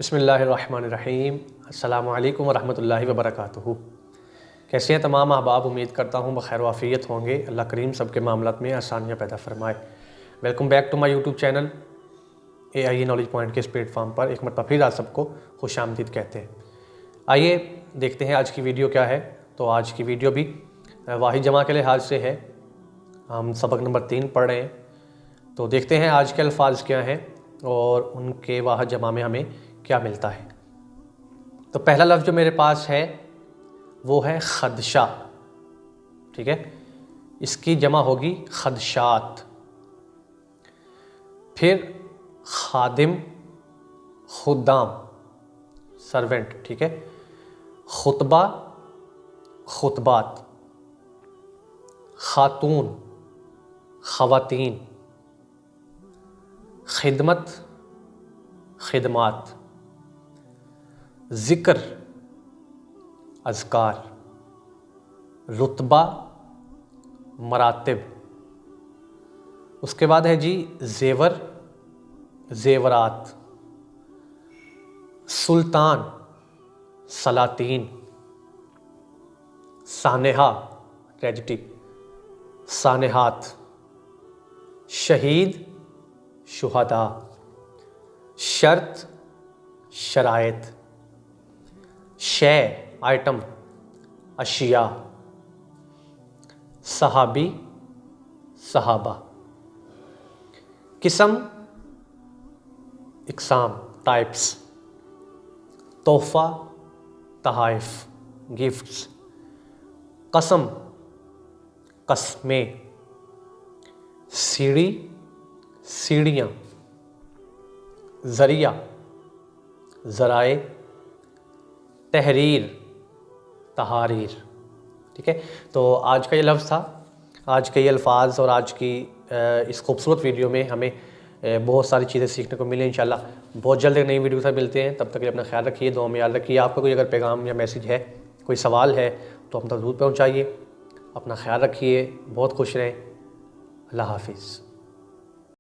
बिस्मिल्लाहिर्रहमानिर्रहीम। अस्सलामु अलैकुम वरहमतुल्लाहि वबरकातुहू। कैसे हैं तमाम अहबाब? उम्मीद करता हूँ बखैर वाफ़ियत होंगे। अल्लाह करीम सबके मामलात में आसानियाँ पैदा फरमाए। Welcome back to my YouTube channel AIE knowledge point के इस प्लेटफॉर्म पर एक मरतबा फिर आप सबको खुशामदीद कहते हैं। आइए देखते हैं आज की वीडियो क्या है। तो आज की वीडियो भी वाहिद जमा के लिहाज से है। हम सबक नंबर 3 पढ़ रहे हैं। तो देखते हैं आज के अल्फाज क्या हैं और उनके वाहिद जमा में हमें क्या मिलता है। तो पहला लफ्ज़ जो मेरे पास है वो है खदशा। ठीक है, इसकी जमा होगी खदशात। फिर खादिम, खुदाम, सर्वेंट। ठीक है, खुतबा, खुतबात, खातून, खवातीन, खिदमत, खिदमात, ज़िक्र, अज़कार, रुतबा, मरातिब। उसके बाद है जी ज़ेवर, ज़ेवरात, सुल्तान, सलातीन, सानेहा, ट्रेजिडी, सानेहात, शहीद, शुहदा, शर्त, शराइत, शै, आइटम, अशिया, सहाबी, सहाबा, किस्म, इकसाम, टाइप्स, तोहफ़ा, तहाइफ, गिफ्ट्स, कसम, कस्में, सीढ़ी, सीढ़ियाँ, ज़रिया, ज़राए, तहरीर, तहारीर। ठीक है, तो आज का ये लफ्ज़ था, आज के ये अल्फाज और आज की इस खूबसूरत वीडियो में हमें बहुत सारी चीज़ें सीखने को मिली। इंशाल्लाह बहुत जल्द एक नई वीडियो से मिलते हैं। तब तक के लिए अपना ख्याल रखिए, दुआ में याद रखिए। आपका कोई अगर पैगाम या मैसेज है, कोई सवाल है तो हम तक ज़रूर पहुँचाइए। अपना ख्याल रखिए, बहुत खुश रहें। अल्लाह हाफिज़।